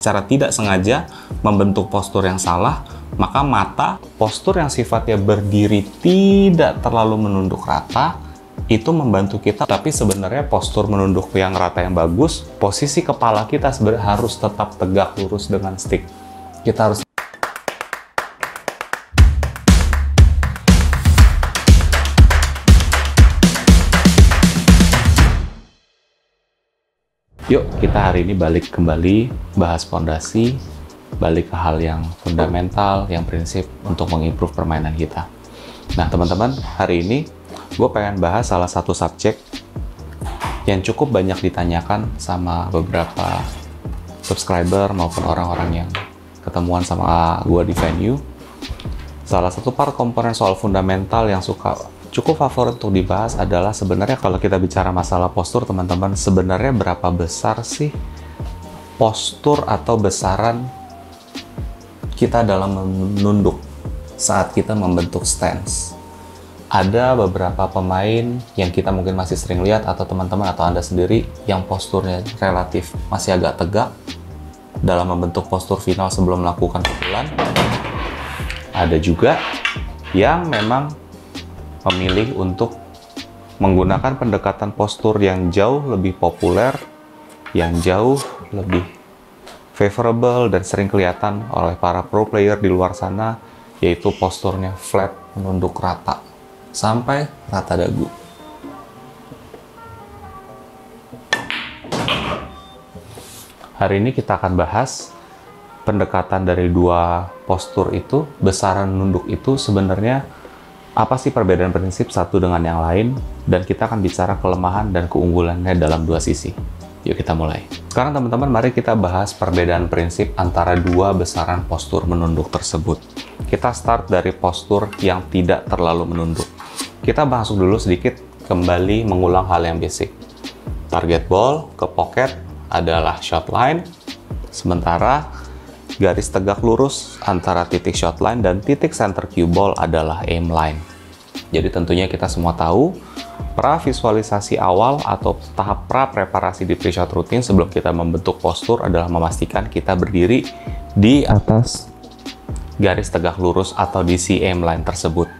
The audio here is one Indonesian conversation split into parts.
secara tidak sengaja membentuk postur yang salah, maka mata, postur yang sifatnya berdiri tidak terlalu menunduk rata, itu membantu kita. Tapi sebenarnya postur menunduk yang rata yang bagus, posisi kepala kita sebenarnya harus tetap tegak lurus dengan stick. Kita harus Yuk, kita hari ini balik kembali bahas fondasi, balik ke hal yang fundamental, yang prinsip untuk mengimprove permainan kita. Nah, teman-teman, hari ini gue pengen bahas salah satu subjek yang cukup banyak ditanyakan sama beberapa subscriber maupun orang-orang yang ketemuan sama gue di venue. Salah satu part komponen soal fundamental yang cukup favorit untuk dibahas adalah sebenarnya kalau kita bicara masalah postur, teman-teman, sebenarnya berapa besar sih postur atau besaran kita dalam menunduk saat kita membentuk stance. Ada beberapa pemain yang kita mungkin masih sering lihat, atau teman-teman atau Anda sendiri, yang posturnya relatif masih agak tegak dalam membentuk postur final sebelum melakukan pukulan. Ada juga yang memang memilih untuk menggunakan pendekatan postur yang jauh lebih populer, yang jauh lebih favorable dan sering kelihatan oleh para pro player di luar sana, yaitu posturnya flat, menunduk rata sampai rata dagu. Hari ini kita akan bahas pendekatan dari dua postur itu, besaran nunduk itu sebenarnya apa sih perbedaan prinsip satu dengan yang lain, dan kita akan bicara kelemahan dan keunggulannya dalam dua sisi. Yuk kita mulai. Sekarang teman-teman, mari kita bahas perbedaan prinsip antara dua besaran postur menunduk tersebut. Kita start dari postur yang tidak terlalu menunduk. Kita bahas dulu sedikit, kembali mengulang hal yang basic. Target ball ke pocket adalah shot line, sementara garis tegak lurus antara titik shot line dan titik center cue ball adalah aim line. Jadi tentunya kita semua tahu, pra-visualisasi awal atau tahap pra-preparasi di pre-shot routine sebelum kita membentuk postur adalah memastikan kita berdiri di atas garis tegak lurus atau di si aim line tersebut.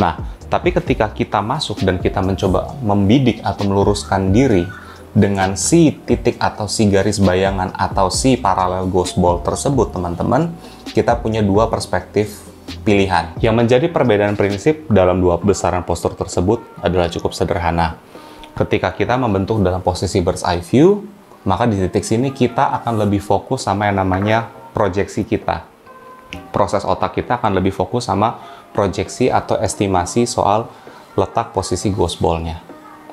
Nah, tapi ketika kita masuk dan kita mencoba membidik atau meluruskan diri dengan si titik atau si garis bayangan atau si paralel ghost ball tersebut, teman-teman, kita punya dua perspektif pilihan. Yang menjadi perbedaan prinsip dalam dua besaran postur tersebut adalah cukup sederhana. Ketika kita membentuk dalam posisi bird's eye view, maka di titik sini kita akan lebih fokus sama yang namanya proyeksi kita. Proses otak kita akan lebih fokus sama proyeksi atau estimasi soal letak posisi ghost ball-nya.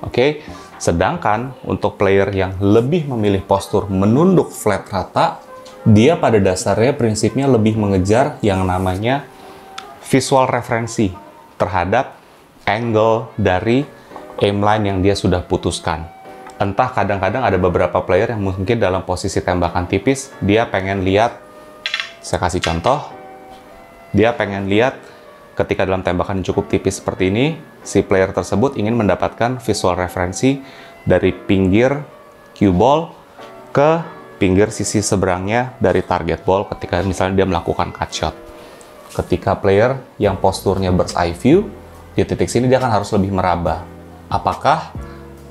Oke? Sedangkan untuk player yang lebih memilih postur menunduk flat rata, dia pada dasarnya prinsipnya lebih mengejar yang namanya visual referensi terhadap angle dari aim line yang dia sudah putuskan. Entah kadang-kadang ada beberapa player yang mungkin dalam posisi tembakan tipis, dia pengen lihat, saya kasih contoh, dia pengen lihat ketika dalam tembakan yang cukup tipis seperti ini, si player tersebut ingin mendapatkan visual referensi dari pinggir cue ball ke pinggir sisi seberangnya dari target ball ketika misalnya dia melakukan cut shot. Ketika player yang posturnya bird's eye view, di titik sini dia akan harus lebih meraba. Apakah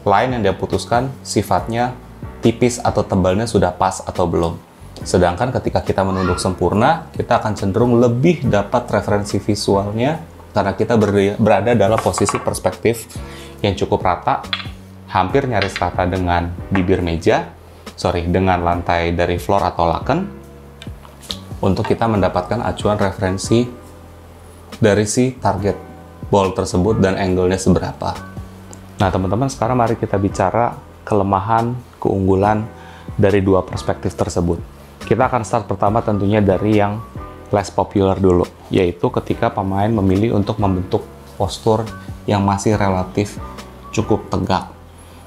line yang dia putuskan sifatnya tipis atau tebalnya sudah pas atau belum? Sedangkan ketika kita menunduk sempurna, kita akan cenderung lebih dapat referensi visualnya karena kita berada dalam posisi perspektif yang cukup rata, hampir nyaris rata dengan bibir meja, dengan lantai dari floor atau laken, untuk kita mendapatkan acuan referensi dari si target ball tersebut dan angle-nya seberapa. Nah teman-teman, sekarang mari kita bicara kelemahan, keunggulan dari dua perspektif tersebut. Kita akan start pertama tentunya dari yang less popular dulu, yaitu ketika pemain memilih untuk membentuk postur yang masih relatif cukup tegak.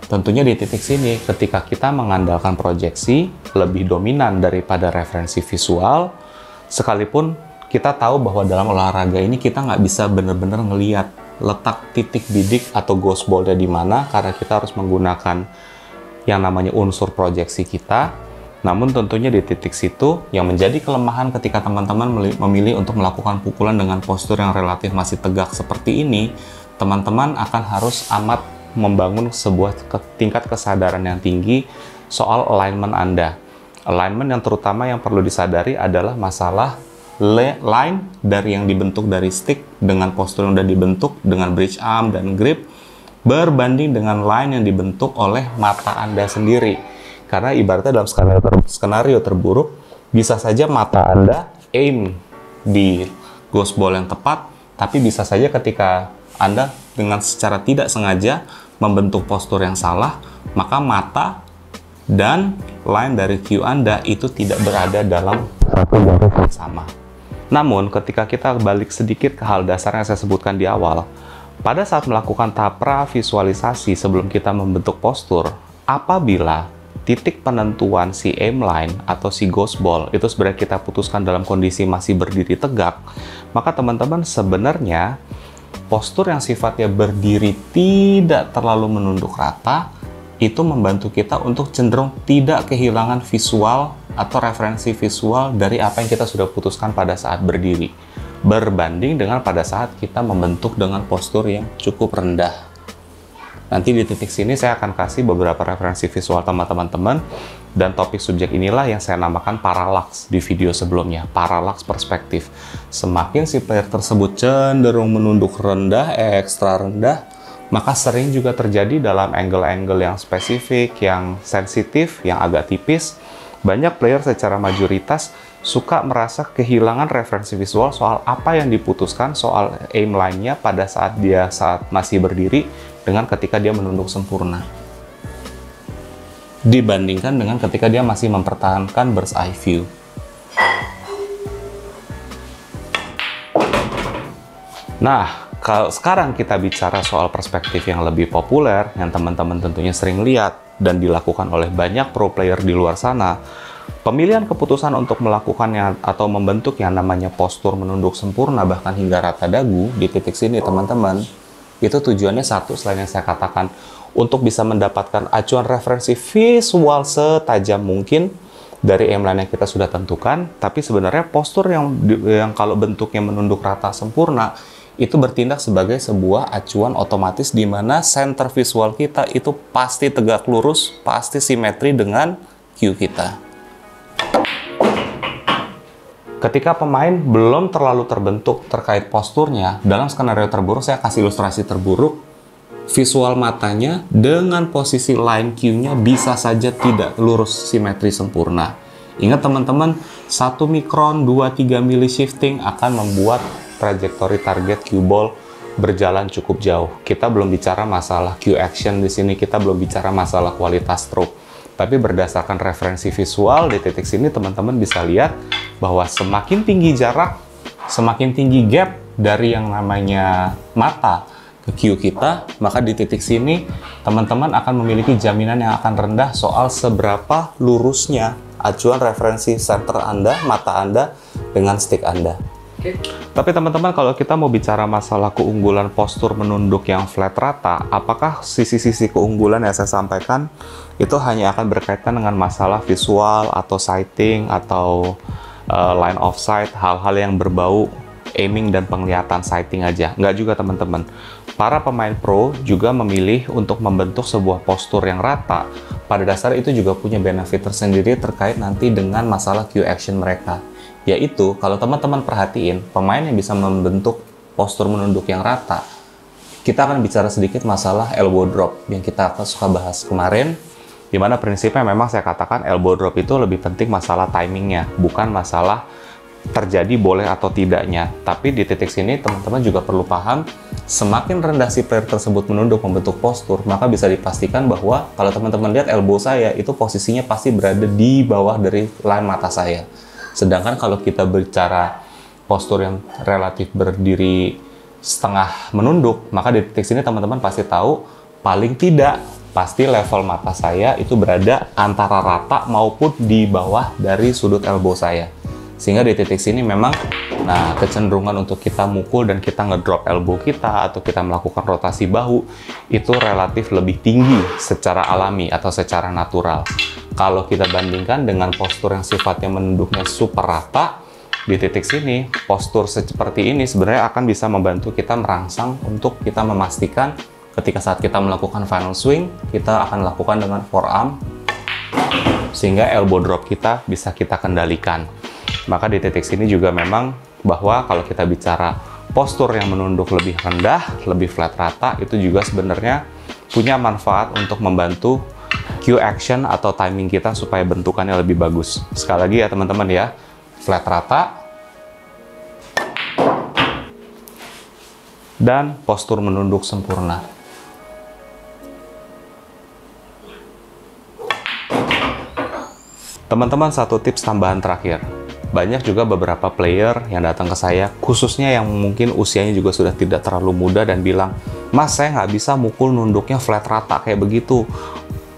Tentunya di titik sini, ketika kita mengandalkan proyeksi lebih dominan daripada referensi visual, sekalipun kita tahu bahwa dalam olahraga ini kita nggak bisa benar-benar ngelihat letak titik bidik atau ghost ball-nya di mana, karena kita harus menggunakan yang namanya unsur proyeksi kita. Namun tentunya di titik situ yang menjadi kelemahan ketika teman-teman memilih untuk melakukan pukulan dengan postur yang relatif masih tegak seperti ini, teman-teman akan harus amat membangun sebuah tingkat kesadaran yang tinggi soal alignment Anda. Alignment yang terutama yang perlu disadari adalah masalah line dari yang dibentuk dari stick dengan postur yang sudah dibentuk dengan bridge arm dan grip berbanding dengan line yang dibentuk oleh mata Anda sendiri. Karena ibaratnya dalam skenario terburuk, bisa saja mata Anda aim di ghost ball yang tepat, tapi bisa saja ketika Anda dengan secara tidak sengaja membentuk postur yang salah, maka mata dan line dari cue Anda itu tidak berada dalam satu garis yang sama. Namun, ketika kita balik sedikit ke hal dasar yang saya sebutkan di awal, pada saat melakukan tahap pra-visualisasi sebelum kita membentuk postur, apabila titik penentuan si aim line atau si ghost ball itu sebenarnya kita putuskan dalam kondisi masih berdiri tegak, maka teman-teman sebenarnya postur yang sifatnya berdiri tidak terlalu menunduk rata itu membantu kita untuk cenderung tidak kehilangan visual atau referensi visual dari apa yang kita sudah putuskan pada saat berdiri, berbanding dengan pada saat kita membentuk dengan postur yang cukup rendah. Nanti di titik sini saya akan kasih beberapa referensi visual teman-teman, dan topik subjek inilah yang saya namakan parallax di video sebelumnya, parallax perspektif. Semakin si player tersebut cenderung menunduk rendah, ekstra rendah, maka sering juga terjadi dalam angle-angle yang spesifik, yang sensitif, yang agak tipis. Banyak player secara mayoritas suka merasa kehilangan referensi visual soal apa yang diputuskan soal aim line-nya pada saat masih berdiri dengan ketika dia menunduk sempurna, dibandingkan dengan ketika dia masih mempertahankan bird's eye view. Nah, kalau sekarang kita bicara soal perspektif yang lebih populer, yang teman-teman tentunya sering lihat dan dilakukan oleh banyak pro player di luar sana, pemilihan keputusan untuk melakukannya atau membentuk yang namanya postur menunduk sempurna bahkan hingga rata dagu di titik sini teman-teman, itu tujuannya satu, selain yang saya katakan, untuk bisa mendapatkan acuan referensi visual setajam mungkin dari aim line yang kita sudah tentukan, tapi sebenarnya postur yang kalau bentuknya menunduk rata sempurna itu bertindak sebagai sebuah acuan otomatis di mana center visual kita itu pasti tegak lurus, pasti simetri dengan cue kita. Ketika pemain belum terlalu terbentuk terkait posturnya, dalam skenario terburuk, saya kasih ilustrasi terburuk, visual matanya dengan posisi line cue-nya bisa saja tidak lurus simetri sempurna. Ingat teman-teman, 1 mikron, 2-3 mili shifting akan membuat trajektori target cue ball berjalan cukup jauh. Kita belum bicara masalah cue action di sini, kita belum bicara masalah kualitas stroke. Tapi berdasarkan referensi visual di titik sini, teman-teman bisa lihat bahwa semakin tinggi jarak, semakin tinggi gap dari yang namanya mata ke cue kita, maka di titik sini teman-teman akan memiliki jaminan yang akan rendah soal seberapa lurusnya acuan referensi center Anda, mata Anda, dengan stick Anda. Tapi teman-teman, kalau kita mau bicara masalah keunggulan postur menunduk yang flat rata, apakah sisi-sisi keunggulan yang saya sampaikan itu hanya akan berkaitan dengan masalah visual atau sighting atau line of sight, hal-hal yang berbau aiming dan penglihatan sighting aja? Nggak juga teman-teman. Para pemain pro juga memilih untuk membentuk sebuah postur yang rata. Pada dasarnya itu juga punya benefit tersendiri terkait nanti dengan masalah cue action mereka. Yaitu, kalau teman-teman perhatiin, pemain yang bisa membentuk postur menunduk yang rata, kita akan bicara sedikit masalah elbow drop yang kita suka bahas kemarin, di mana prinsipnya memang saya katakan elbow drop itu lebih penting masalah timingnya, bukan masalah terjadi boleh atau tidaknya. Tapi di titik sini teman-teman juga perlu paham, semakin rendah si player tersebut menunduk membentuk postur, maka bisa dipastikan bahwa kalau teman-teman lihat elbow saya, itu posisinya pasti berada di bawah dari line mata saya. Sedangkan kalau kita bicara postur yang relatif berdiri setengah menunduk, maka di titik sini teman-teman pasti tahu, paling tidak pasti level mata saya itu berada antara rata maupun di bawah dari sudut elbow saya. Sehingga di titik sini memang, nah, kecenderungan untuk kita mukul dan kita ngedrop elbow kita atau kita melakukan rotasi bahu itu relatif lebih tinggi secara alami atau secara natural. Kalau kita bandingkan dengan postur yang sifatnya menunduknya super rata, di titik sini, postur seperti ini sebenarnya akan bisa membantu kita merangsang untuk kita memastikan ketika saat kita melakukan final swing, kita akan lakukan dengan forearm, sehingga elbow drop kita bisa kita kendalikan. Maka di titik sini juga memang bahwa kalau kita bicara postur yang menunduk lebih rendah, lebih flat rata, itu juga sebenarnya punya manfaat untuk membantu cue action atau timing kita supaya bentukannya lebih bagus. Sekali lagi ya teman-teman ya, flat rata, dan postur menunduk sempurna. Teman-teman, satu tips tambahan terakhir. Banyak juga beberapa player yang datang ke saya, khususnya yang mungkin usianya juga sudah tidak terlalu muda dan bilang, "Mas, saya nggak bisa mukul nunduknya flat rata kayak begitu.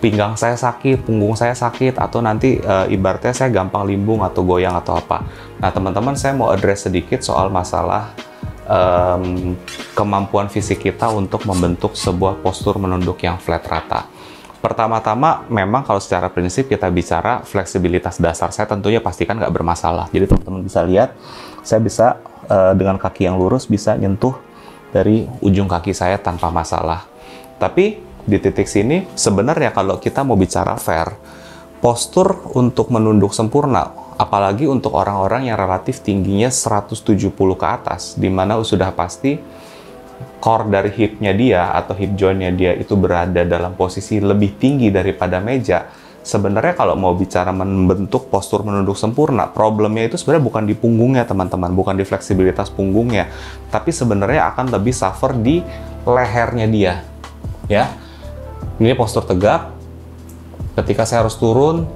Pinggang saya sakit, punggung saya sakit, atau nanti ibaratnya saya gampang limbung atau goyang atau apa." Nah, teman-teman, saya mau address sedikit soal masalah kemampuan fisik kita untuk membentuk sebuah postur menunduk yang flat rata. Pertama-tama, memang kalau secara prinsip kita bicara fleksibilitas dasar saya tentunya pastikan nggak bermasalah. Jadi teman-teman bisa lihat, saya bisa dengan kaki yang lurus bisa nyentuh dari ujung kaki saya tanpa masalah. Tapi di titik sini sebenarnya kalau kita mau bicara fair, postur untuk menunduk sempurna, apalagi untuk orang-orang yang relatif tingginya 170 ke atas, di mana sudah pasti core dari hipnya dia atau hip jointnya dia itu berada dalam posisi lebih tinggi daripada meja. Sebenarnya kalau mau bicara membentuk postur menunduk sempurna, problemnya itu sebenarnya bukan di punggungnya teman-teman, bukan di fleksibilitas punggungnya, tapi sebenarnya akan lebih suffer di lehernya dia. Ya, ini postur tegak. Ketika saya harus turun.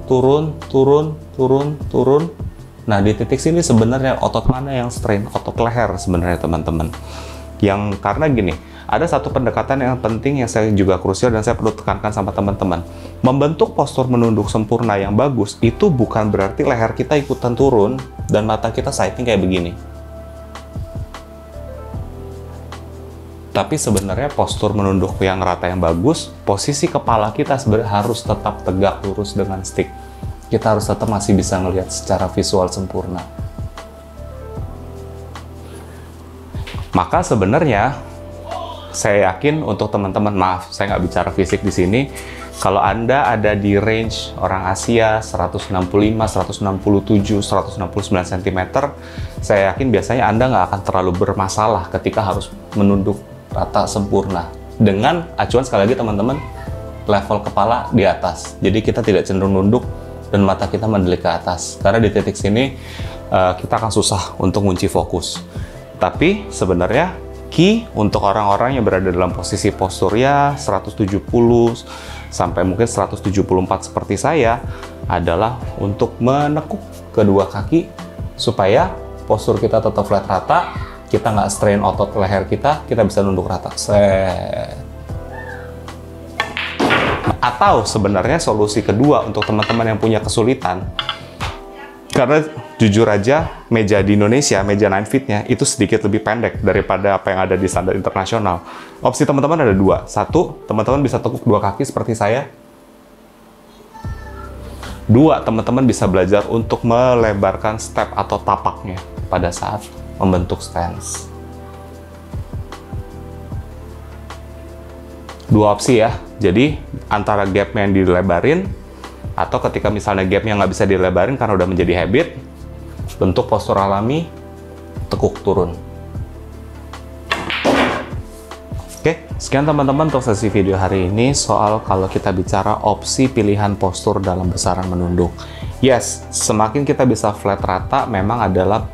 Nah, di titik sini sebenarnya otot mana yang strain? Otot leher sebenarnya teman-teman. Yang karena gini, ada satu pendekatan yang penting yang saya juga krusial dan saya perlu tekankan sama teman-teman. Membentuk postur menunduk sempurna yang bagus itu bukan berarti leher kita ikutan turun dan mata kita sighting kayak begini. Tapi sebenarnya postur menunduk yang rata yang bagus, posisi kepala kita sebenarnya harus tetap tegak lurus dengan stick. Kita harus tetap masih bisa ngelihat secara visual sempurna. Maka sebenarnya saya yakin untuk teman-teman, maaf saya nggak bicara fisik di sini, kalau Anda ada di range orang Asia 165, 167, 169 cm, saya yakin biasanya Anda nggak akan terlalu bermasalah ketika harus menunduk rata sempurna. Dengan acuan sekali lagi teman-teman, level kepala di atas. Jadi kita tidak cenderung nunduk dan mata kita mendelik ke atas. Karena di titik sini kita akan susah untuk kunci fokus. Tapi sebenarnya key untuk orang-orang yang berada dalam posisi postur ya 170 sampai mungkin 174 seperti saya adalah untuk menekuk kedua kaki supaya postur kita tetap flat rata, kita nggak strain otot leher kita bisa nunduk rata. Atau sebenarnya solusi kedua untuk teman-teman yang punya kesulitan, karena jujur aja meja di Indonesia, meja 9 feet-nya itu sedikit lebih pendek daripada apa yang ada di standar internasional. Opsi teman-teman ada dua. Satu, teman-teman bisa tekuk dua kaki seperti saya. Dua, teman-teman bisa belajar untuk melebarkan step atau tapaknya pada saat membentuk stance. Dua opsi ya. Jadi antara gapnya yang dilebarin, atau ketika misalnya gapnya nggak bisa dilebarin karena udah menjadi habit, bentuk postur alami, tekuk turun. Oke, sekian teman-teman untuk sesi video hari ini soal kalau kita bicara opsi pilihan postur dalam besaran menunduk. Yes, semakin kita bisa flat rata memang adalah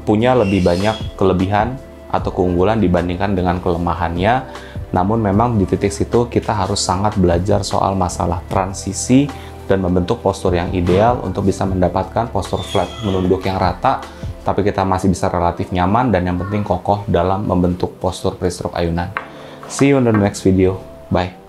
punya lebih banyak kelebihan atau keunggulan dibandingkan dengan kelemahannya. Namun memang di titik situ kita harus sangat belajar soal masalah transisi dan membentuk postur yang ideal untuk bisa mendapatkan postur flat menunduk yang rata, tapi kita masih bisa relatif nyaman dan yang penting kokoh dalam membentuk postur pre-stroke ayunan. See you in the next video. Bye.